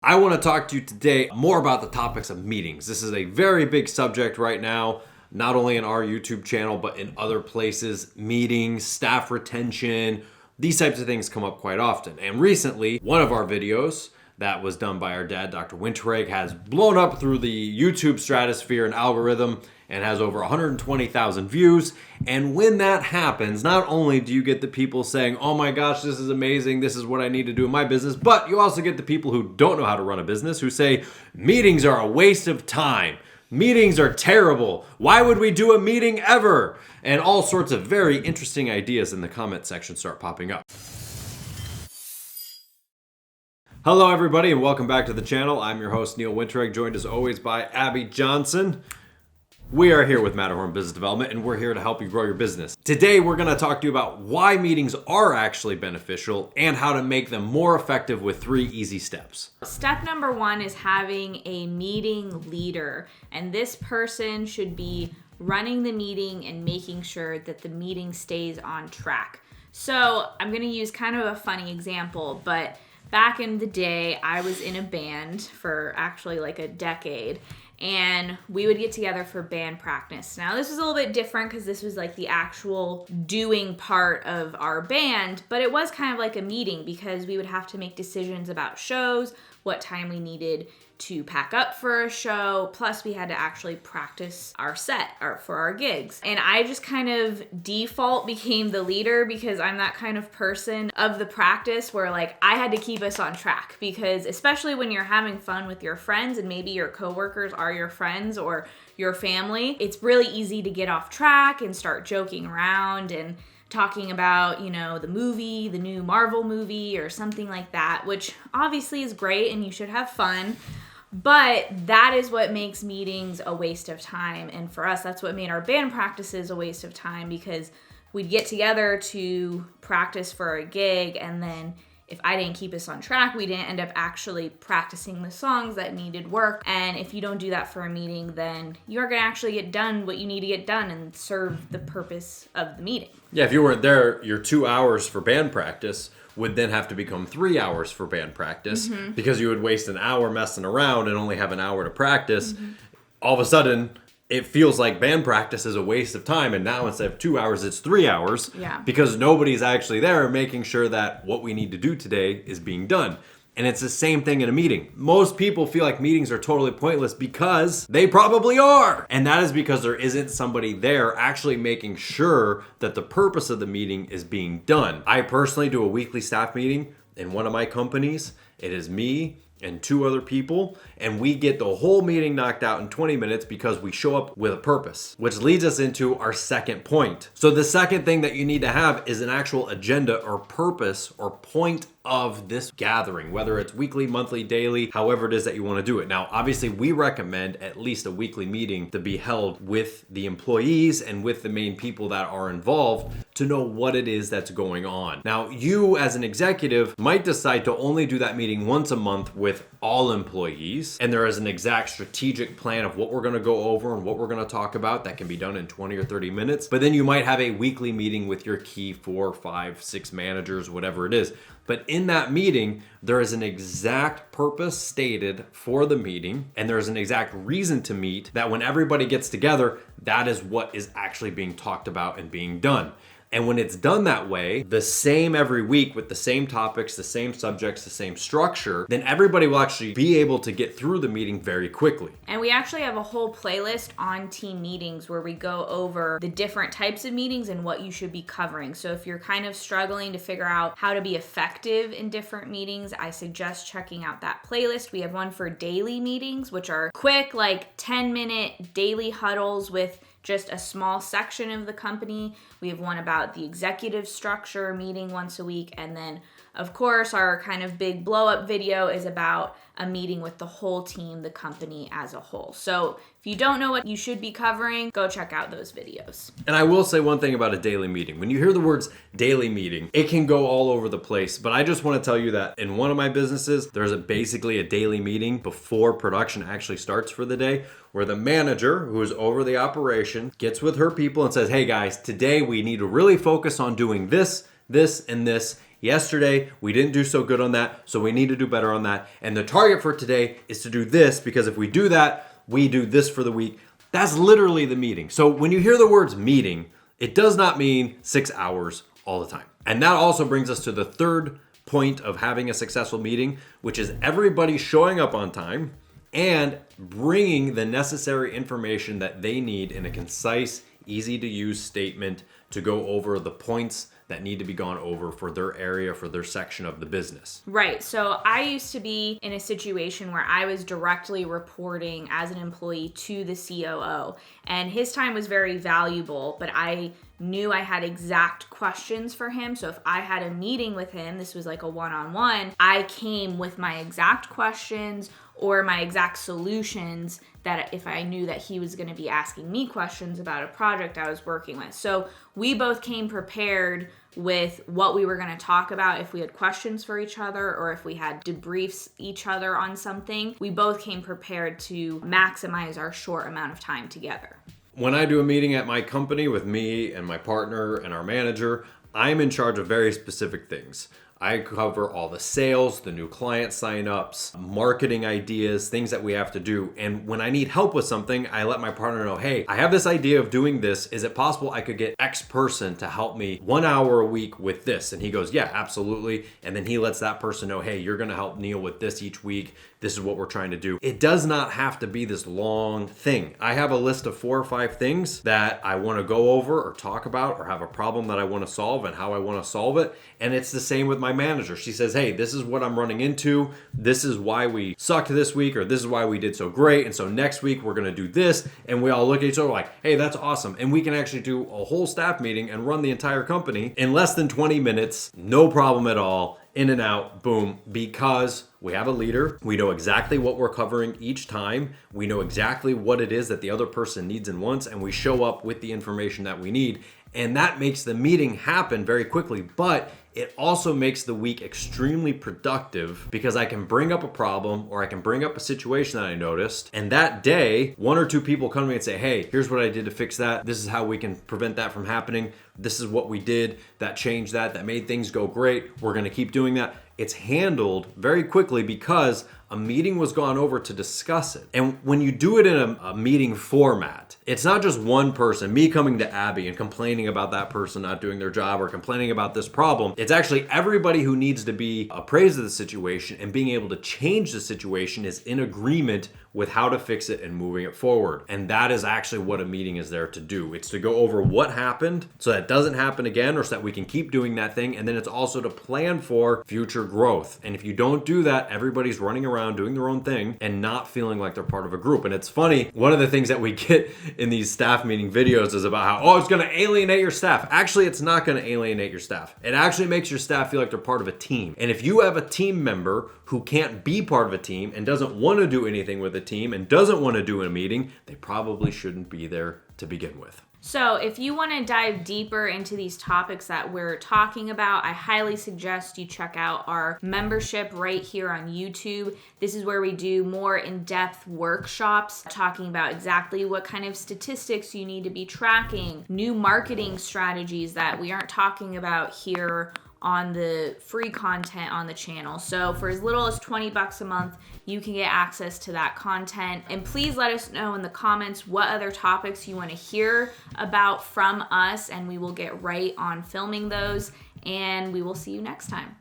I want to talk to you today more about the topics of meetings. This is a very big subject right now, not only in our YouTube channel, but in other places. Meetings, staff retention, these types of things come up quite often. And recently, one of our videos that was done by our dad, Dr. Winteregg, has blown up through the YouTube stratosphere and algorithm and has over 120,000 views. And when that happens, not only do you get the people saying, oh my gosh, this is amazing, this is what I need to do in my business, but you also get the people who don't know how to run a business who say, meetings are a waste of time. Meetings are terrible. Why would we do a meeting ever? And all sorts of very interesting ideas in the comment section start popping up. Hello everybody and welcome back to the channel. I'm your host Neil Winteregg, joined as always by Abby Johnson. We are here with Matterhorn Business Development and we're here to help you grow your business. Today we're going to talk to you about why meetings are actually beneficial and how to make them more effective with 3 easy steps. Step number 1 is having a meeting leader, and this person should be running the meeting and making sure that the meeting stays on track. So I'm going to use kind of a funny example, but back in the day, I was in a band for actually like a decade, and we would get together for band practice. Now, this was a little bit different because this was like the actual doing part of our band, but it was kind of like a meeting because we would have to make decisions about shows, what time we needed to pack up for a show, plus we had to actually practice our set for our gigs. And I just kind of default became the leader because I'm that kind of person of the practice where like I had to keep us on track, because especially when you're having fun with your friends and maybe your coworkers are your friends or your family, it's really easy to get off track and start joking around and talking about, the movie, the new Marvel movie or something like that, which obviously is great and you should have fun. But that is what makes meetings a waste of time. And for us, that's what made our band practices a waste of time, because we'd get together to practice for a gig, and then if I didn't keep us on track, we didn't end up actually practicing the songs that needed work. And if you don't do that for a meeting, then you're going to actually get done what you need to get done and serve the purpose of the meeting. Yeah, if you weren't there, your 2 hours for band practice would then have to become 3 hours for band practice, because you would waste an hour messing around and only have an hour to practice. All of a sudden, it feels like band practice is a waste of time, and now instead of 2 hours, it's 3 hours, because nobody's actually there making sure that what we need to do today is being done. And it's the same thing in a meeting. Most people feel like meetings are totally pointless because they probably are. And that is because there isn't somebody there actually making sure that the purpose of the meeting is being done. I personally do a weekly staff meeting in one of my companies. It is me and 2 other people, and we get the whole meeting knocked out in 20 minutes because we show up with a purpose, which leads us into our second point. So the second thing that you need to have is an actual agenda or purpose or point of this gathering, whether it's weekly, monthly, daily, however it is that you want to do it. Now, obviously, we recommend at least a weekly meeting to be held with the employees and with the main people that are involved to know what it is that's going on. Now, you as an executive might decide to only do that meeting once a month with all employees, and there is an exact strategic plan of what we're going to go over and what we're going to talk about that can be done in 20 or 30 minutes. But then you might have a weekly meeting with your key 4, 5, 6 managers, whatever it is. But in that meeting, there is an exact purpose stated for the meeting, and there's an exact reason to meet, that when everybody gets together, that is what is actually being talked about and being done. And when it's done that way, the same every week with the same topics, the same subjects, the same structure, then everybody will actually be able to get through the meeting very quickly. And we actually have a whole playlist on team meetings where we go over the different types of meetings and what you should be covering. So if you're kind of struggling to figure out how to be effective in different meetings, I suggest checking out that playlist. We have one for daily meetings, which are quick, like 10-minute daily huddles with just a small section of the company. We have one about the executive structure, meeting once a week. And then, of course, our kind of big blow up video is about a meeting with the whole team, the company as a whole. So if you don't know what you should be covering, go check out those videos. And I will say one thing about a daily meeting. When you hear the words daily meeting, it can go all over the place. But I just want to tell you that in one of my businesses, there's basically a daily meeting before production actually starts for the day, where the manager, who is over the operation, gets with her people and says, hey guys, today we need to really focus on doing this, this, and this yesterday we didn't do so good on that, so we need to do better on that. And the target for today is to do this, because if we do that, we do this for the week. That's literally the meeting. So when you hear the words meeting, it does not mean 6 hours all the time. And that also brings us to the third point of having a successful meeting, which is everybody showing up on time and bringing the necessary information that they need in a concise, easy to use statement to go over the points that need to be gone over for their area, for their section of the business. Right. So I used to be in a situation where I was directly reporting as an employee to the COO, and his time was very valuable, but I knew I had exact questions for him. So if I had a meeting with him, this was like a one-on-one, I came with my exact questions or my exact solutions that if I knew that he was going to be asking me questions about a project I was working with. So we both came prepared with what we were going to talk about if we had questions for each other or if we had debriefs each other on something. We both came prepared to maximize our short amount of time together. When I do a meeting at my company with me and my partner and our manager, I'm in charge of very specific things. I cover all the sales, the new client signups, marketing ideas, things that we have to do. And when I need help with something, I let my partner know, hey, I have this idea of doing this. Is it possible I could get X person to help me 1 hour a week with this? And he goes, yeah, absolutely. And then he lets that person know, hey, you're going to help Neil with this each week. This is what we're trying to do. It does not have to be this long thing. I have a list of 4 or 5 things that I want to go over or talk about or have a problem that I want to solve and how I want to solve it. And it's the same with my manager. She says, hey, this is what I'm running into. This is why we sucked this week, or this is why we did so great. And so next week we're going to do this. And we all look at each other like, hey, that's awesome. And we can actually do a whole staff meeting and run the entire company in less than 20 minutes. No problem at all. In and out, boom, because we have a leader. We know exactly what we're covering each time. We know exactly what it is that the other person needs and wants, and we show up with the information that we need. And that makes the meeting happen very quickly, but it also makes the week extremely productive because I can bring up a problem or I can bring up a situation that I noticed. And that day, 1 or 2 people come to me and say, hey, here's what I did to fix that. This is how we can prevent that from happening. This is what we did that changed that made things go great. We're going to keep doing that. It's handled very quickly because a meeting was gone over to discuss it. And when you do it in a meeting format, it's not just one person, me coming to Abby and complaining about that person not doing their job or complaining about this problem. It's actually everybody who needs to be appraised of the situation and being able to change the situation is in agreement with how to fix it and moving it forward. And that is actually what a meeting is there to do. It's to go over what happened so that it doesn't happen again or so that we can keep doing that thing. And then it's also to plan for future growth. And if you don't do that, everybody's running around doing their own thing and not feeling like they're part of a group. And it's funny, one of the things that we get in these staff meeting videos is about how, oh, it's going to alienate your staff. Actually, it's not going to alienate your staff. It actually makes your staff feel like they're part of a team. And if you have a team member who can't be part of a team and doesn't want to do anything with a team and doesn't want to do a meeting, they probably shouldn't be there to begin with. So if you want to dive deeper into these topics that we're talking about, I highly suggest you check out our membership right here on YouTube. This is where we do more in-depth workshops talking about exactly what kind of statistics you need to be tracking, new marketing strategies that we aren't talking about here on the free content on the channel. So for as little as $20 a month, you can get access to that content. And please let us know in the comments what other topics you want to hear about from us, and we will get right on filming those, and we will see you next time.